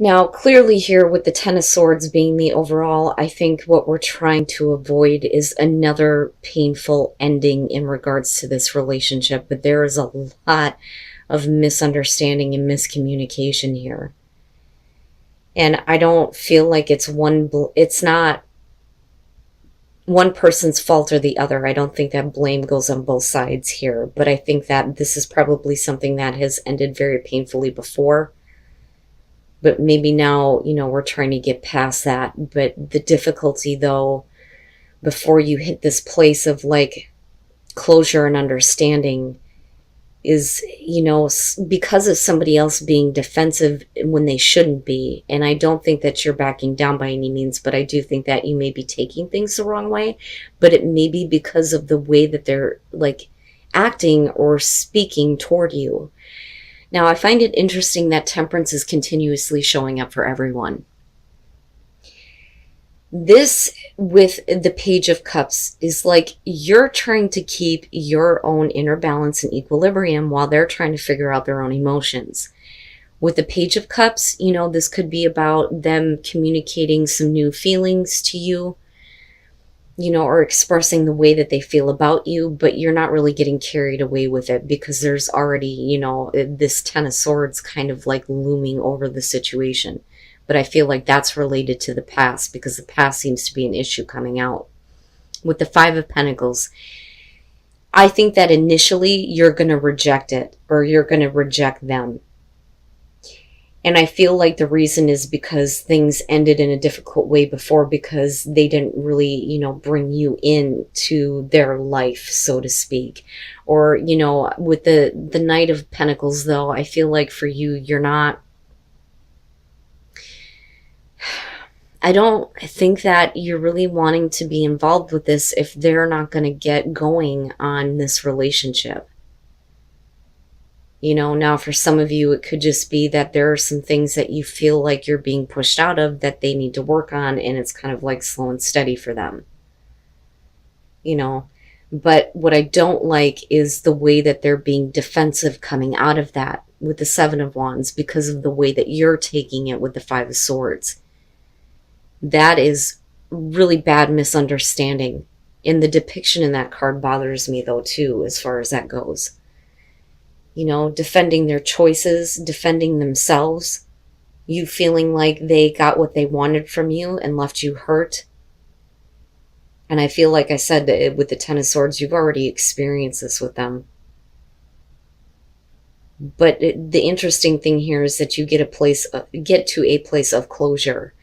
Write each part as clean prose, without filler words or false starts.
Now, clearly here with the Ten of Swords being the overall, I think what we're trying to avoid is another painful ending in regards to this relationship. But there is a lot of misunderstanding and miscommunication here. And I don't feel like it's not one person's fault or the other. I don't think that blame goes on both sides here. But I think that this is probably something that has ended very painfully before. But maybe now, we're trying to get past that. But the difficulty, though, before you hit this place of like closure and understanding is, because of somebody else being defensive when they shouldn't be. And I don't think that you're backing down by any means, but I do think that you may be taking things the wrong way. But it may be because of the way that they're like acting or speaking toward you. Now, I find it interesting that Temperance is continuously showing up for everyone. This, with the Page of Cups, is like you're trying to keep your own inner balance and equilibrium while they're trying to figure out their own emotions. With the Page of Cups, this could be about them communicating some new feelings to you, or expressing the way that they feel about you, but you're not really getting carried away with it because there's already, this Ten of Swords kind of like looming over the situation. But I feel like that's related to the past because the past seems to be an issue coming out. With the Five of Pentacles, I think that initially you're going to reject it or you're going to reject them. And I feel like the reason is because things ended in a difficult way before because they didn't really, bring you into their life, so to speak. Or, with the Knight of Pentacles, though, I feel like for you, you're not... I don't think that you're really wanting to be involved with this if they're not going to get going on this relationship. Now for some of you, it could just be that there are some things that you feel like you're being pushed out of that they need to work on, and it's kind of like slow and steady for them. But what I don't like is the way that they're being defensive coming out of that with the Seven of Wands because of the way that you're taking it with the Five of Swords. That is really bad misunderstanding. And the depiction in that card bothers me, though, too, as far as that goes. Defending their choices, defending themselves, you feeling like they got what they wanted from you and left you hurt. And I feel like I said that with the Ten of Swords, you've already experienced this with them. But the interesting thing here is that you get to a place of closure.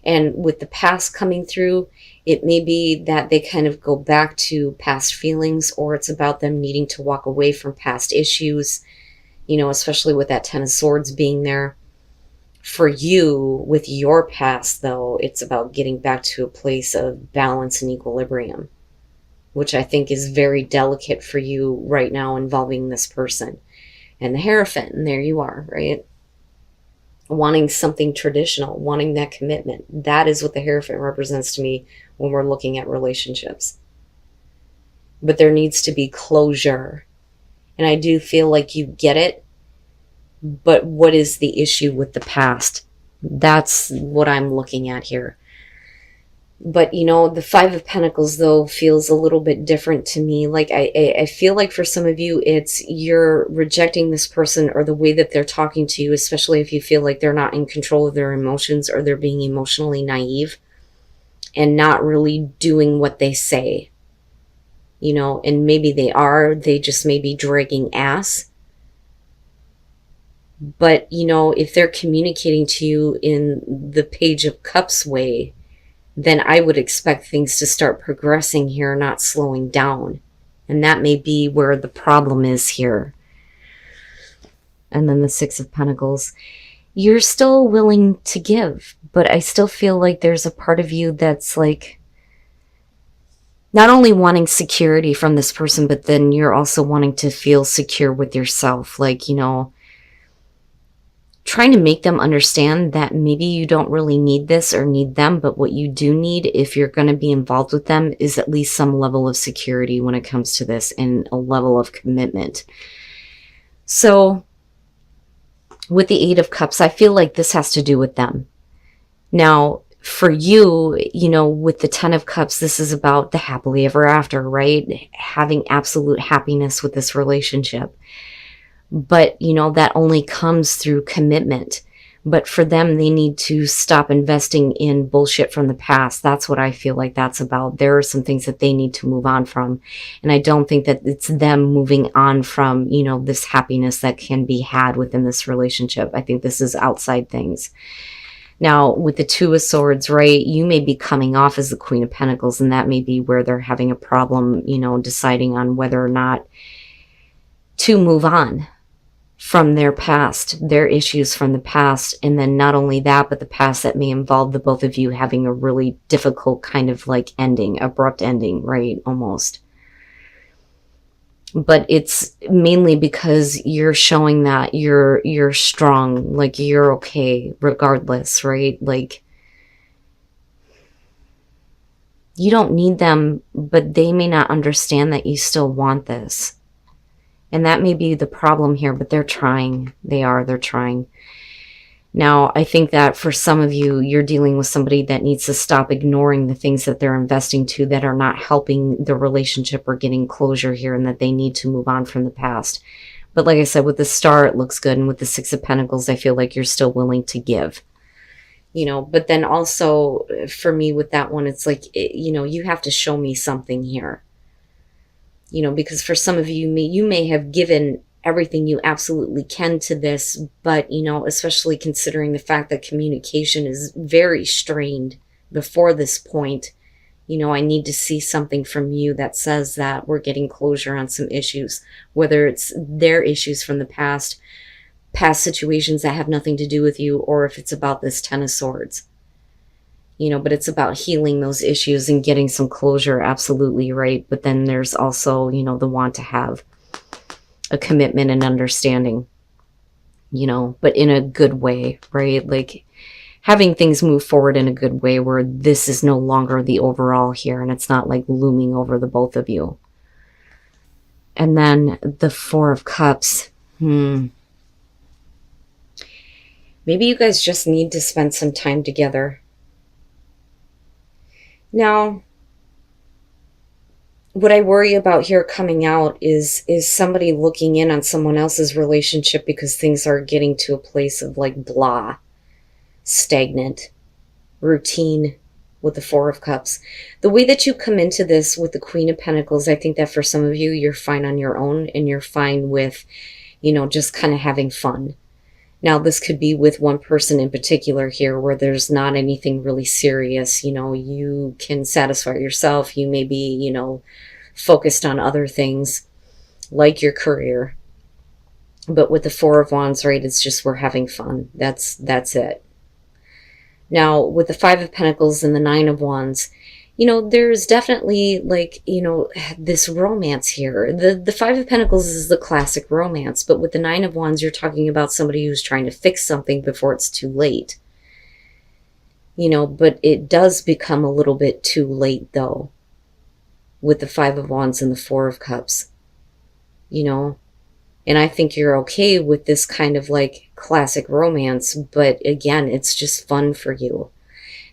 And with the past coming through, it may be that they kind of go back to past feelings, or it's about them needing to walk away from past issues, especially with that Ten of Swords being there. For you, with your past, though, it's about getting back to a place of balance and equilibrium, which I think is very delicate for you right now involving this person. And the Hierophant, and there you are, right? Wanting something traditional, wanting that commitment. That is what the Hierophant represents to me when we're looking at relationships. But there needs to be closure. And I do feel like you get it. But what is the issue with the past? That's what I'm looking at here. But, the Five of Pentacles, though, feels a little bit different to me. Like, I feel like for some of you, it's you're rejecting this person or the way that they're talking to you, especially if you feel like they're not in control of their emotions or they're being emotionally naive and not really doing what they say. And maybe they just may be dragging ass. But, if they're communicating to you in the Page of Cups way, then I would expect things to start progressing here, not slowing down. And that may be where the problem is here. And then the Six of Pentacles. You're still willing to give, but I still feel like there's a part of you that's like not only wanting security from this person, but then you're also wanting to feel secure with yourself. Like, trying to make them understand that maybe you don't really need this or need them, but what you do need if you're going to be involved with them is at least some level of security when it comes to this and a level of commitment. So with the Eight of Cups, I feel like this has to do with them. Now, for you, you know, with the Ten of Cups, this is about the happily ever after, right? Having absolute happiness with this relationship. But, you know, that only comes through commitment. But for them, they need to stop investing in bullshit from the past. That's what I feel like that's about. There are some things that they need to move on from. And I don't think that it's them moving on from, you know, this happiness that can be had within this relationship. I think this is outside things. Now, with the Two of Swords, right, you may be coming off as the Queen of Pentacles, and that may be where they're having a problem, you know, deciding on whether or not to move on from their past, their issues from the past. And then not only that, but the past that may involve the both of you having a really difficult kind of like ending, abrupt ending, right? Almost. But it's mainly because you're showing that you're strong, like you're okay regardless, right? Like you don't need them, but they may not understand that you still want this. And that may be the problem here, but they're trying. They're trying. Now, I think that for some of you, you're dealing with somebody that needs to stop ignoring the things that they're investing to that are not helping the relationship or getting closure here, and that they need to move on from the past. But like I said, with the Star, it looks good. And with the Six of Pentacles, I feel like you're still willing to give. You know, but then also for me with that one, it's like, you know, you have to show me something here. You know, because for some of you, you may have given everything you absolutely can to this, but, you know, especially considering the fact that communication is very strained before this point, you know, I need to see something from you that says that we're getting closure on some issues, whether it's their issues from the past situations that have nothing to do with you, or if it's about this Ten of Swords. You know, but it's about healing those issues and getting some closure, absolutely, right? But then there's also, you know, the want to have a commitment and understanding, you know, but in a good way, right? Like having things move forward in a good way where this is no longer the overall here, and it's not like looming over the both of you. And then the Four of Cups. Maybe you guys just need to spend some time together. Now, what I worry about here coming out is somebody looking in on someone else's relationship because things are getting to a place of like blah, stagnant, routine with the Four of Cups. The way that you come into this with the Queen of Pentacles, I think that for some of you, you're fine on your own and you're fine with, you know, just kind of having fun. Now, this could be with one person in particular here where there's not anything really serious. You know, you can satisfy yourself. You may be, you know, focused on other things like your career. But with the Four of Wands, right, it's just we're having fun. That's it. Now, with the Five of Pentacles and the Nine of Wands, you know, there's definitely like, you know, this romance here. The Five of Pentacles is the classic romance, but with the Nine of Wands, you're talking about somebody who's trying to fix something before it's too late. You know, but it does become a little bit too late though, with the Five of Wands and the Four of Cups, you know. And I think you're okay with this kind of like classic romance, but again, it's just fun for you.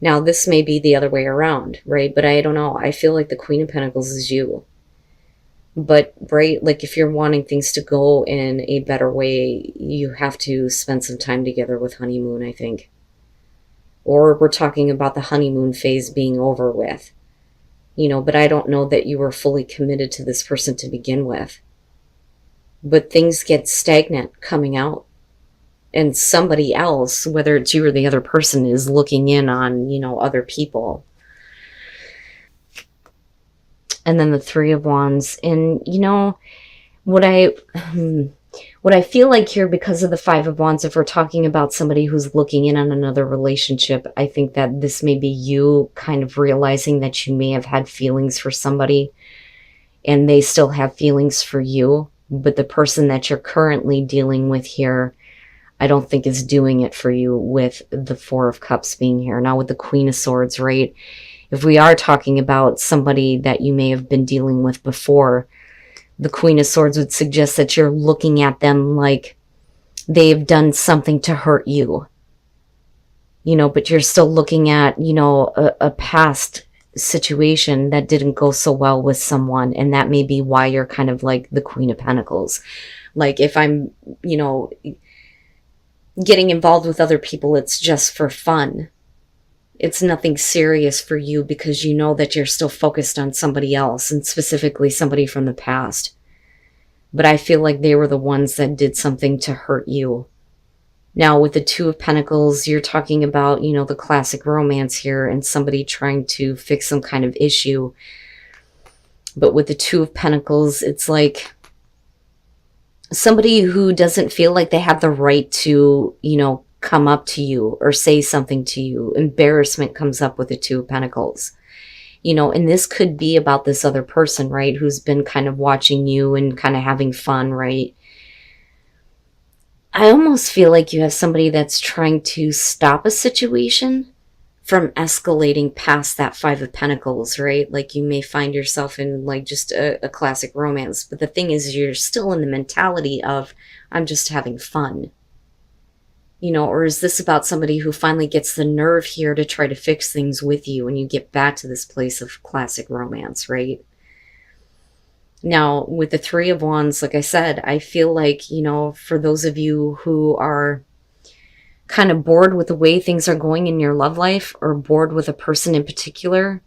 Now, this may be the other way around, right? But I don't know. I feel like the Queen of Pentacles is you. But, right, like if you're wanting things to go in a better way, you have to spend some time together with honeymoon, I think. Or we're talking about the honeymoon phase being over with. You know, but I don't know that you were fully committed to this person to begin with. But things get stagnant coming out. And somebody else, whether it's you or the other person, is looking in on, you know, other people. And then the Three of Wands. And, you know, what I feel like here, because of the Five of Wands, if we're talking about somebody who's looking in on another relationship, I think that this may be you kind of realizing that you may have had feelings for somebody and they still have feelings for you. But the person that you're currently dealing with here, I don't think is doing it for you with the Four of Cups being here. Now with the Queen of Swords, right? If we are talking about somebody that you may have been dealing with before, the Queen of Swords would suggest that you're looking at them like they've done something to hurt you, but you're still looking at, a past situation that didn't go so well with someone. And that may be why you're kind of like the Queen of Pentacles. Like if I'm, getting involved with other people, it's just for fun. It's nothing serious for you because you know that you're still focused on somebody else, and specifically somebody from the past. But I feel like they were the ones that did something to hurt you. Now, with the Two of Pentacles, you're talking about, the classic romance here and somebody trying to fix some kind of issue. But with the Two of Pentacles, it's like somebody who doesn't feel like they have the right to, come up to you or say something to you. Embarrassment comes up with the Two of Pentacles. And this could be about this other person, right? Who's been kind of watching you and kind of having fun, right? I almost feel like you have somebody that's trying to stop a situation from escalating past that Five of Pentacles, right? Like you may find yourself in like just a classic romance. But the thing is, you're still in the mentality of, I'm just having fun. Or is this about somebody who finally gets the nerve here to try to fix things with you and you get back to this place of classic romance, right? Now, with the Three of Wands, like I said, I feel like, for those of you who are kind of bored with the way things are going in your love life or bored with a person in particular,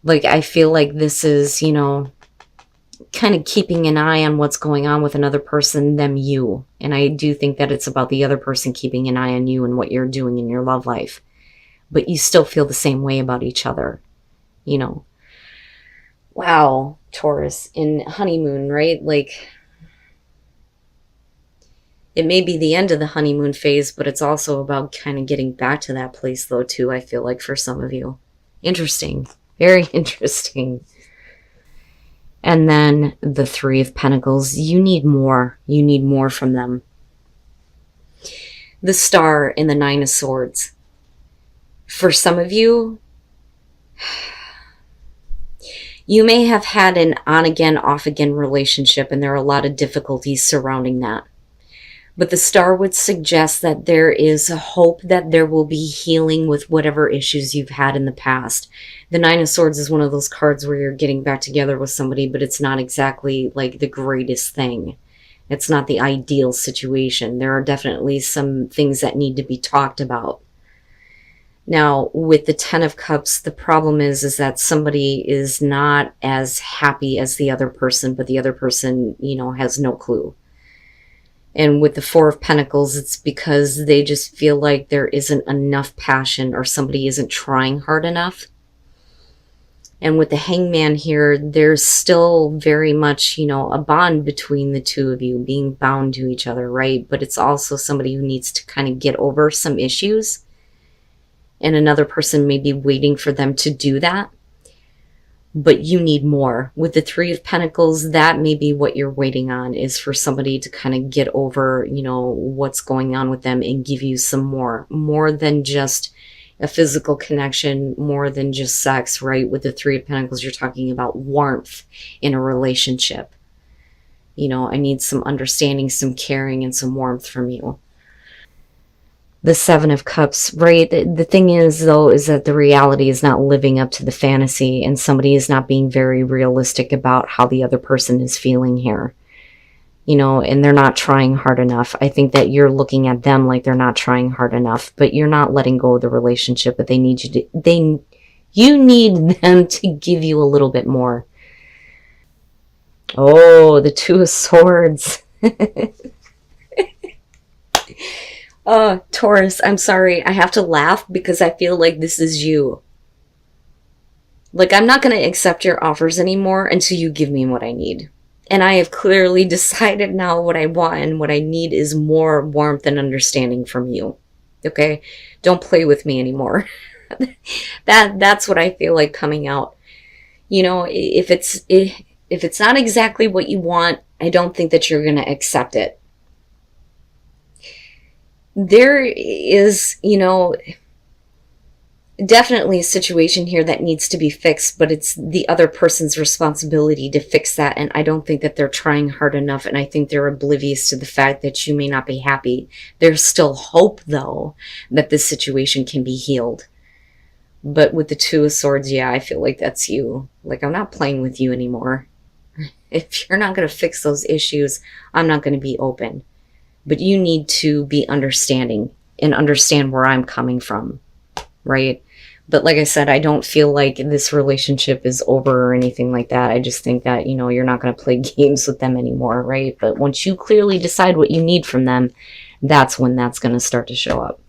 like I feel like this is, kind of keeping an eye on what's going on with another person than you. And I do think that it's about the other person keeping an eye on you and what you're doing in your love life. But you still feel the same way about each other, Wow, Taurus, in honeymoon, right? Like, it may be the end of the honeymoon phase, but it's also about kind of getting back to that place, though, too, I feel like, for some of you. Interesting. Very interesting. And then the Three of Pentacles. You need more. You need more from them. The Star and the Nine of Swords. For some of you, you may have had an on-again, off-again relationship, and there are a lot of difficulties surrounding that. But the Star would suggest that there is a hope that there will be healing with whatever issues you've had in the past. The Nine of Swords is one of those cards where you're getting back together with somebody, but it's not exactly like the greatest thing. It's not the ideal situation. There are definitely some things that need to be talked about. Now, with the Ten of Cups, the problem is that somebody is not as happy as the other person, but the other person, has no clue. And with the Four of Pentacles, it's because they just feel like there isn't enough passion or somebody isn't trying hard enough. And with the Hangman here, there's still very much, a bond between the two of you, being bound to each other, right? But it's also somebody who needs to kind of get over some issues. And another person may be waiting for them to do that. But you need more. With the Three of Pentacles, that may be what you're waiting on, is for somebody to kind of get over, what's going on with them and give you some more than just a physical connection, more than just sex, right? With the Three of Pentacles, you're talking about warmth in a relationship. I need some understanding, some caring, and some warmth from you. The Seven of Cups, right? The thing is, though, is that the reality is not living up to the fantasy, and somebody is not being very realistic about how the other person is feeling here. And they're not trying hard enough. I think that you're looking at them like they're not trying hard enough, but you're not letting go of the relationship, but they need you to, you need them to give you a little bit more. Oh, the Two of Swords. Taurus, I'm sorry. I have to laugh because I feel like this is you. Like, I'm not going to accept your offers anymore until you give me what I need. And I have clearly decided now what I want, and what I need is more warmth and understanding from you. Okay? Don't play with me anymore. That's what I feel like coming out. If it's not exactly what you want, I don't think that you're going to accept it. There is, definitely a situation here that needs to be fixed, but it's the other person's responsibility to fix that. And I don't think that they're trying hard enough. And I think they're oblivious to the fact that you may not be happy. There's still hope, though, that this situation can be healed. But with the Two of Swords, yeah, I feel like that's you. Like, I'm not playing with you anymore. If you're not going to fix those issues, I'm not going to be open. But you need to be understanding and understand where I'm coming from, right? But like I said, I don't feel like this relationship is over or anything like that. I just think that, you know, you're not going to play games with them anymore, right? But once you clearly decide what you need from them, that's when that's going to start to show up.